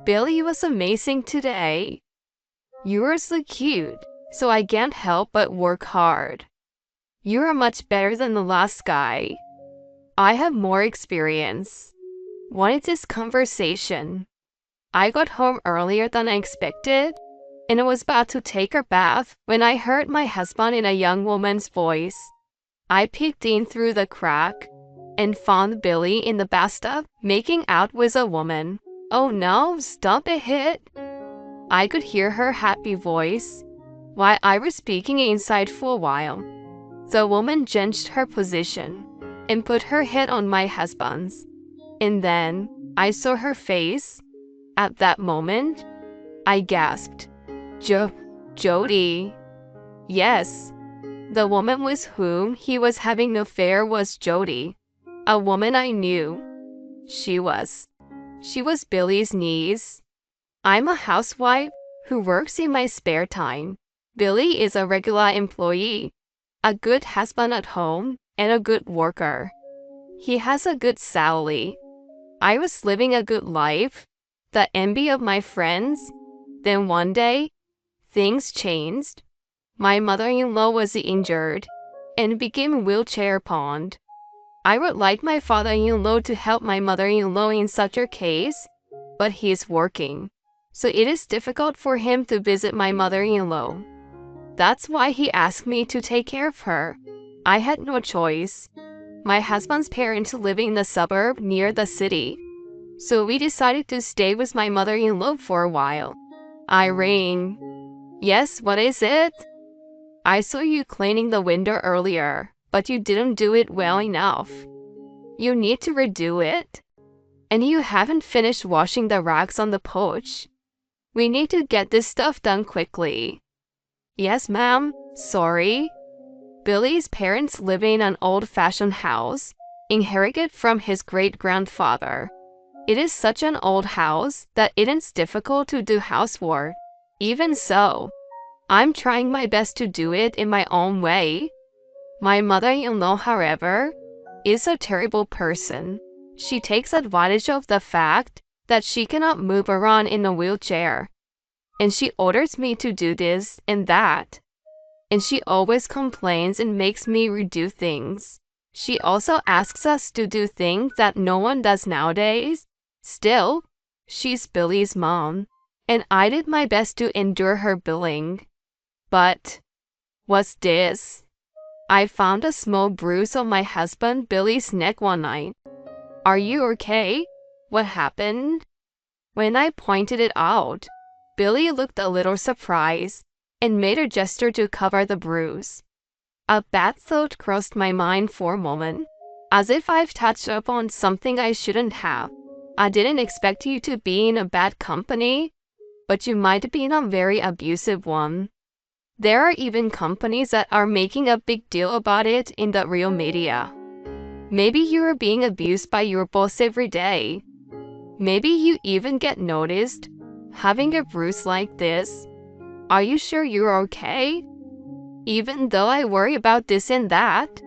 Billy was amazing today. You are so cute, so I can't help but work hard. You are much better than the last guy. I have more experience. What is this conversation? I got home earlier than I expected, and I was about to take a bath when I heard my husband in a young woman's voice. I peeked in through the crack and found Billy in the bathtub making out with a woman. Oh no, stop it. I could hear her happy voice while I was speaking inside for a while. The woman changed her position and put her head on my husband's. And then I saw her face. At that moment, I gasped, Jody. Yes, the woman with whom he was having an affair was Jody, a woman I knew. She was Billy's niece. I'm a housewife who works in my spare time. Billy is a regular employee, a good husband at home, and a good worker. He has a good salary. I was living a good life, the envy of my friends. Then one day, things changed. My mother-in-law was injured and became wheelchair-bound. I would like my father-in-law to help my mother-in-law in such a case, but he is working, so it is difficult for him to visit my mother-in-law. That's why he asked me to take care of her. I had no choice. My husband's parents live in the suburb near the city, so we decided to stay with my mother-in-law for a while. I rang. Yes, what is it? I saw you cleaning the window earlier, but you didn't do it well enough. You need to redo it. And you haven't finished washing the rags on the porch. We need to get this stuff done quickly. Yes, ma'am. Sorry. Billy's parents live in an old-fashioned house, inherited from his great-grandfather. It is such an old house that it is difficult to do housework. Even so, I'm trying my best to do it in my own way. My mother-in-law, however, is a terrible person. She takes advantage of the fact that she cannot move around in a wheelchair, and she orders me to do this and that. And she always complains and makes me redo things. She also asks us to do things that no one does nowadays. Still, she's Billy's mom, and I did my best to endure her bullying. But what's this? I found a small bruise on my husband Billy's neck one night. Are you okay? What happened? When I pointed it out, Billy looked a little surprised and made a gesture to cover the bruise. A bad thought crossed my mind for a moment, as if I've touched upon something I shouldn't have. I didn't expect you to be in a bad company, but you might be in a very abusive one. There are even companies that are making a big deal about it in the real media. Maybe you are being abused by your boss every day. Maybe you even get noticed having a bruise like this. Are you sure you're okay? Even though I worry about this and that,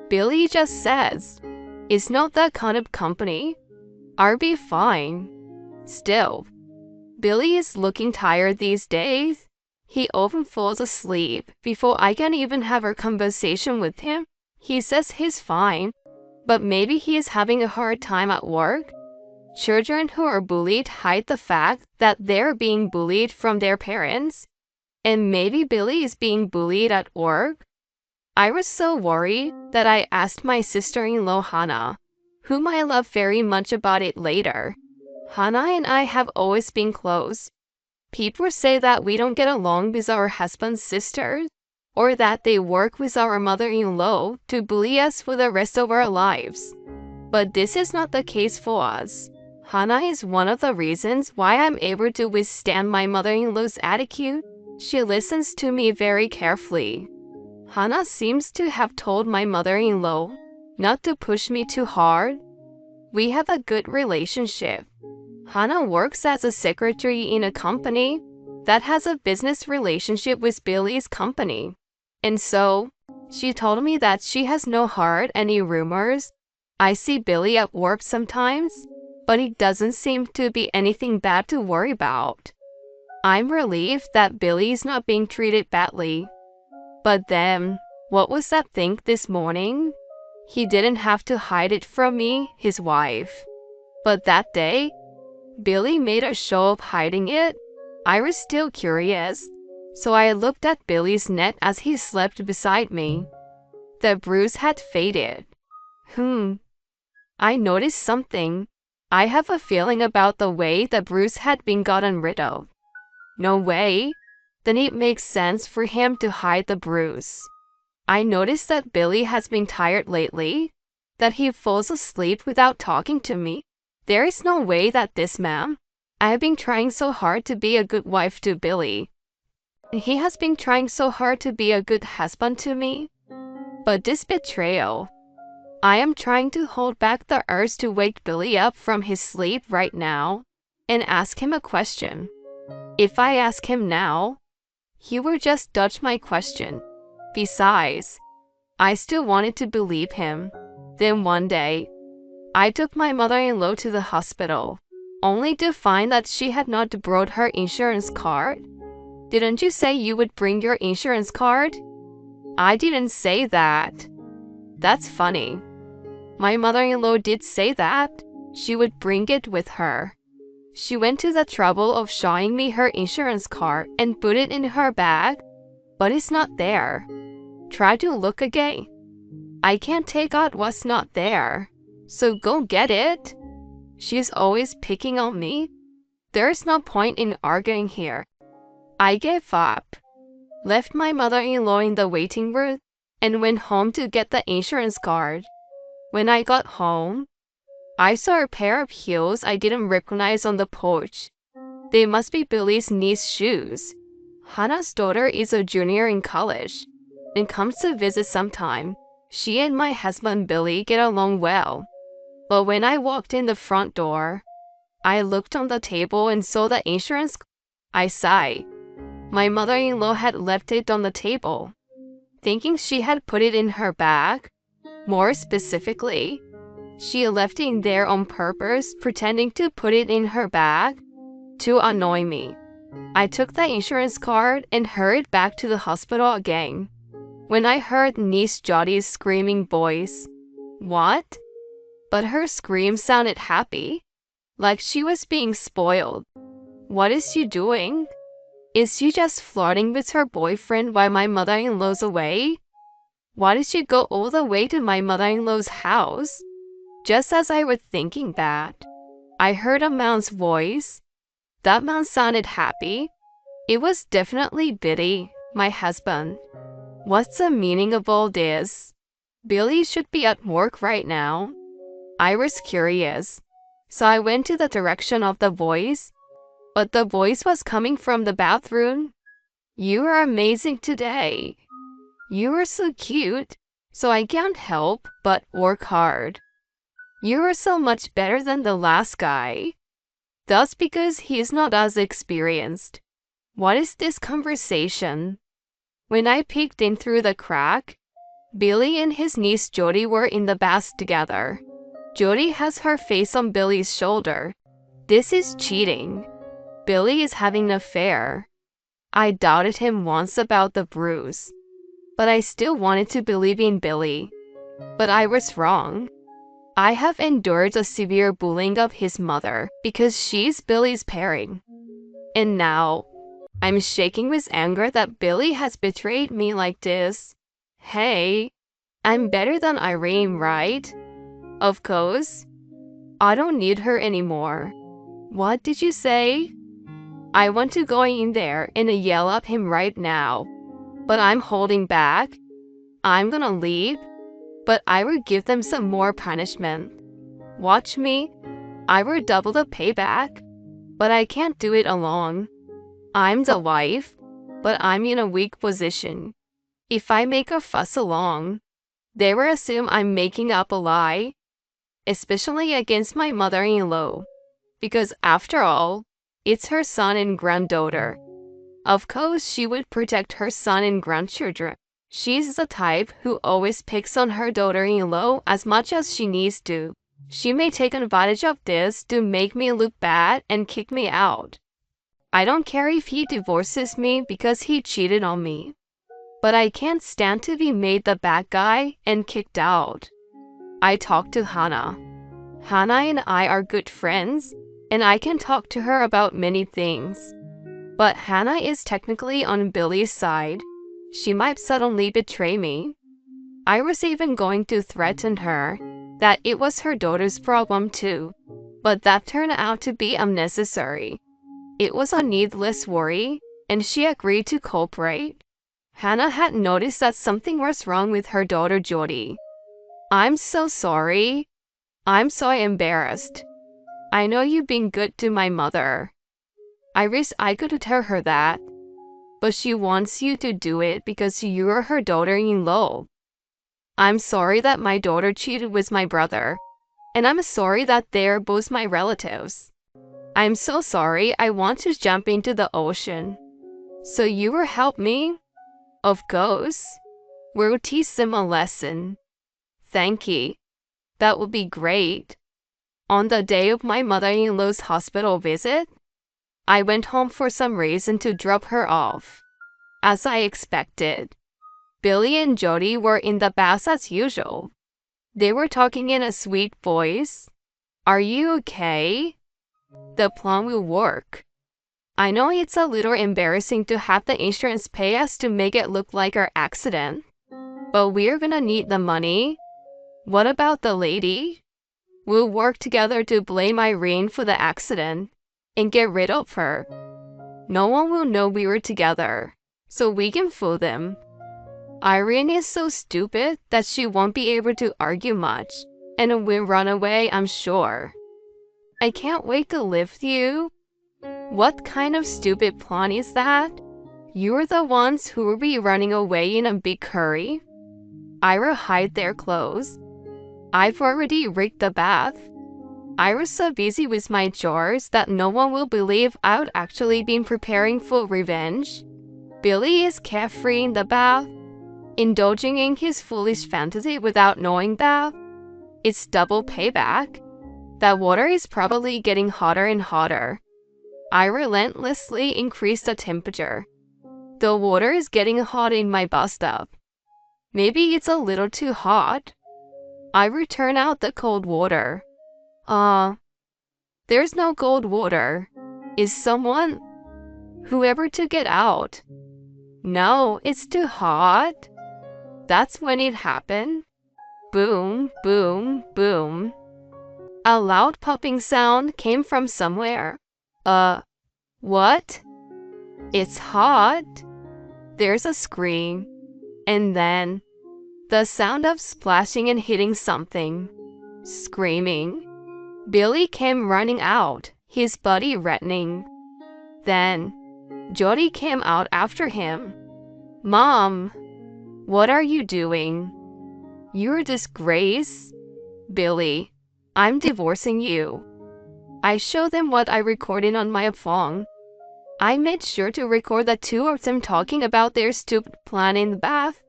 Billy just says, it's not that kind of company. I'll be fine. Still, Billy is looking tired these days. He often falls asleep before I can even have a conversation with him. He says he's fine, but maybe he is having a hard time at work. Children who are bullied hide the fact that they're being bullied from their parents. And maybe Billy is being bullied at work. I was so worried that I asked my sister-in-law Hannah, whom I love very much, about it later. Hannah and I have always been close. People say that we don't get along with our husband's sisters, or that they work with our mother-in-law to bully us for the rest of our lives. But this is not the case for us. Hannah is one of the reasons why I'm able to withstand my mother-in-law's attitude. She listens to me very carefully. Hannah seems to have told my mother-in-law not to push me too hard. We have a good relationship. Hannah works as a secretary in a company that has a business relationship with Billy's company. And so, she told me that she has not heard any rumors. I see Billy at work sometimes, but it doesn't seem to be anything bad to worry about. I'm relieved that Billy's not being treated badly. But then, what was that thing this morning? He didn't have to hide it from me, his wife. But that day, Billy made a show of hiding it. I was still curious, so I looked at Billy's neck as he slept beside me. The bruise had faded. I noticed something. I have a feeling about the way the bruise had been gotten rid of. No way. Then it makes sense for him to hide the bruise. I noticed that Billy has been tired lately, that he falls asleep without talking to me. There is no way that this man. I have been trying so hard to be a good wife to Billy. He has been trying so hard to be a good husband to me. But this betrayal. I am trying to hold back the urge to wake Billy up from his sleep right now and ask him a question. If I ask him now, he will just dodge my question. Besides, I still wanted to believe him. Then one day, I took my mother-in-law to the hospital, only to find that she had not brought her insurance card. Didn't you say you would bring your insurance card? I didn't say that. That's funny. My mother-in-law did say that she would bring it with her. She went to the trouble of showing me her insurance card and put it in her bag, but it's not there. Try to look again. I can't take out what's not there, so go get it. She's always picking on me. There's no point in arguing here. I gave up, left my mother-in-law in the waiting room, and went home to get the insurance card. When I got home, I saw a pair of heels I didn't recognize on the porch. They must be Billy's niece's shoes. Hannah's daughter is a junior in college and comes to visit sometime. She and my husband Billy get along well. But when I walked in the front door, I looked on the table and saw the insurance. I sighed. My mother-in-law had left it on the table, thinking she had put it in her bag. More specifically, she left it there on purpose, pretending to put it in her bag to annoy me. I took the insurance card and hurried back to the hospital again. When I heard niece Jodi's screaming voice, "What?" But her scream sounded happy, like she was being spoiled. What is she doing? Is she just flirting with her boyfriend while my mother-in-law's away? Why did she go all the way to my mother-in-law's house? Just as I was thinking that, I heard a man's voice. That man sounded happy. It was definitely Biddy, my husband. What's the meaning of all this? Billy should be at work right now. I was curious, so I went to the direction of the voice, but the voice was coming from the bathroom. "You are amazing today. You are so cute, so I can't help but work hard. You are so much better than the last guy. That's because he's not as experienced." What is this conversation? When I peeked in through the crack, Billy and his niece Jodi were in the bath together. Jodi has her face on Billy's shoulder. This is cheating. Billy is having an affair. I doubted him once about the bruise, but I still wanted to believe in Billy. But I was wrong. I have endured the severe bullying of his mother because she's Billy's parent. And now, I'm shaking with anger that Billy has betrayed me like this. Hey, I'm better than Irene, right? Of course. I don't need her anymore. What did you say? I want to go in there and yell at him right now, but I'm holding back. I'm gonna leave, but I will give them some more punishment. Watch me. I will double the payback, but I can't do it alone. I'm the wife, but I'm in a weak position. If I make a fuss along, they will assume I'm making up a lie, especially against my mother-in-law, because after all, it's her son and granddaughter. Of course, she would protect her son and grandchildren. She's the type who always picks on her daughter-in-law as much as she needs to. She may take advantage of this to make me look bad and kick me out. I don't care if he divorces me because he cheated on me. But I can't stand to be made the bad guy and kicked out. I talked to Hannah. Hannah and I are good friends, and I can talk to her about many things. But Hannah is technically on Billy's side. She might suddenly betray me. I was even going to threaten her that it was her daughter's problem too, but that turned out to be unnecessary. It was a needless worry, and she agreed to cooperate. Hannah had noticed that something was wrong with her daughter Jody. I'm so sorry. I'm so embarrassed. I know you've been good to my mother. I wish I could tell her that, but she wants you to do it because you're her daughter-in-law. I'm sorry that my daughter cheated with my brother, and I'm sorry that they're both my relatives. I'm so sorry. I want to jump into the ocean. So you will help me? Of course. We'll teach them a lesson. Thank you. That would be great. On the day of my mother-in-law's hospital visit, I went home for some reason to drop her off. As I expected, Billy and Jody were in the bath as usual. They were talking in a sweet voice. Are you okay? The plan will work. I know it's a little embarrassing to have the insurance pay us to make it look like our accident, but we're gonna need the money. What about the lady? We'll work together to blame Irene for the accident and get rid of her. No one will know we were together, so we can fool them. Irene is so stupid that she won't be able to argue much, and will run away, I'm sure. I can't wait to live with you. What kind of stupid plan is that? You're the ones who will be running away in a big hurry. I will hide their clothes. I've already rigged the bath. I was so busy with my chores that no one will believe I'd actually been preparing for revenge. Billy is carefree in the bath, indulging in his foolish fantasy without knowing that. It's double payback. That water is probably getting hotter and hotter. I relentlessly increase the temperature. The water is getting hot in my bathtub. Maybe it's a little too hot. I will turn out the cold water. There's no cold water. Is someone? Whoever took it out. No, it's too hot. That's when it happened. Boom, boom, boom. A loud popping sound came from somewhere. What? It's hot. There's a scream. And then the sound of splashing and hitting something. Screaming. Billy came running out, his body reddening. Then Jody came out after him. Mom, what are you doing? You're a disgrace. Billy, I'm divorcing you. I showed them what I recorded on my phone. I made sure to record the two of them talking about their stupid plan in the bath.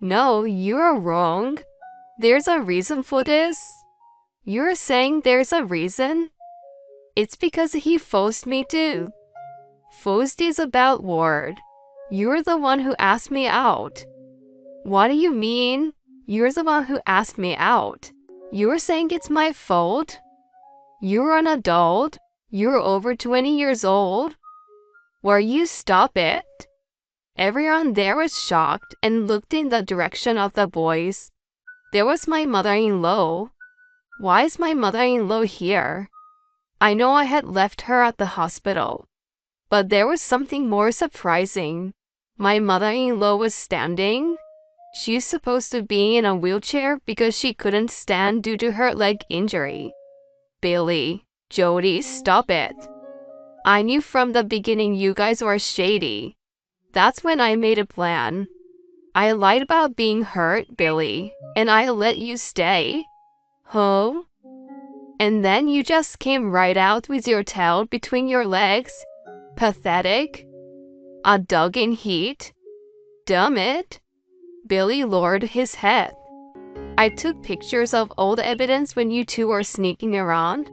No, you're wrong. There's a reason for this. You're saying there's a reason? It's because he forced me to. Forced is a bad word. You're the one who asked me out. What do you mean? You're the one who asked me out. You're saying it's my fault? You're an adult. You're over 20 years old. Will you stop it? Everyone there was shocked and looked in the direction of the boys. There was my mother-in-law. Why is my mother-in-law here? I know I had left her at the hospital, but there was something more surprising. My mother-in-law was standing. She's supposed to be in a wheelchair because she couldn't stand due to her leg injury. Billy, Jody, stop it. I knew from the beginning you guys were shady. That's when I made a plan. I lied about being hurt, Billy, and I let you stay. Huh? And then you just came right out with your tail between your legs. Pathetic. A dog in heat. Damn it. Billy lowered his head. I took pictures of all the evidence when you two were sneaking around.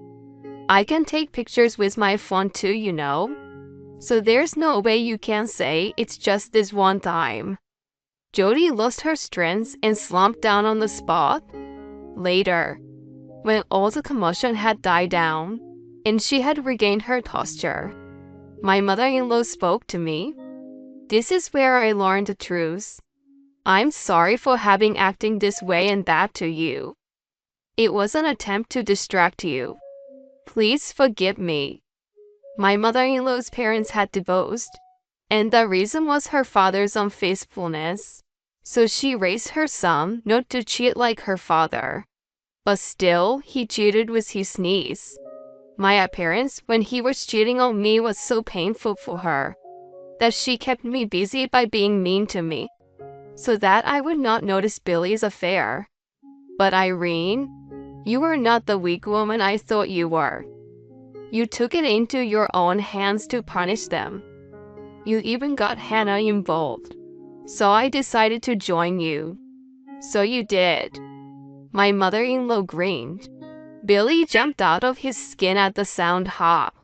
I can take pictures with my phone too, you know. So there's no way you can say it's just this one time. Jody lost her strength and slumped down on the spot. Later, when all the commotion had died down, and she had regained her posture, my mother-in-law spoke to me. This is where I learned the truth. I'm sorry for having acting this way and that to you. It was an attempt to distract you. Please forgive me. My mother-in-law's parents had divorced, and the reason was her father's unfaithfulness. So she raised her son not to cheat like her father. But still, he cheated with his niece. My appearance when he was cheating on me was so painful for her that she kept me busy by being mean to me, so that I would not notice Billy's affair. But Irene, you were not the weak woman I thought you were. You took it into your own hands to punish them. You even got Hannah involved. So I decided to join you. So you did. My mother-in-law grinned. Billy jumped out of his skin at the sound. Hop.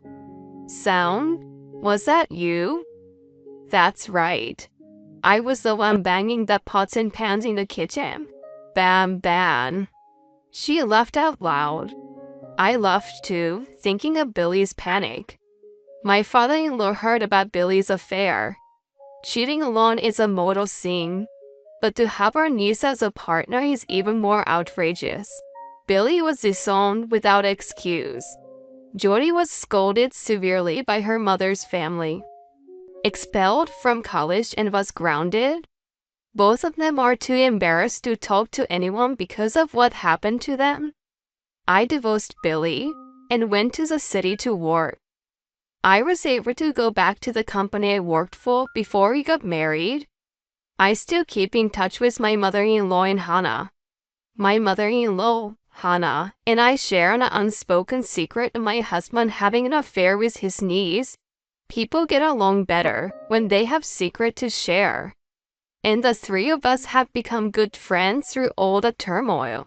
Sound? Was that you? That's right. I was the one banging the pots and pans in the kitchen. Bam, bam. She laughed out loud. I laughed too, thinking of Billy's panic. My father-in-law heard about Billy's affair. Cheating alone is a mortal sin, but to have our niece as a partner is even more outrageous. Billy was disowned without excuse. Jody was scolded severely by her mother's family, expelled from college, and was grounded. Both of them are too embarrassed to talk to anyone because of what happened to them. I divorced Billy and went to the city to work. I was able to go back to the company I worked for before we got married. I still keep in touch with my mother-in-law and Hannah. My mother-in-law, Hannah, and I share an unspoken secret of my husband having an affair with his niece. People get along better when they have secret to share. And the three of us have become good friends through all the turmoil.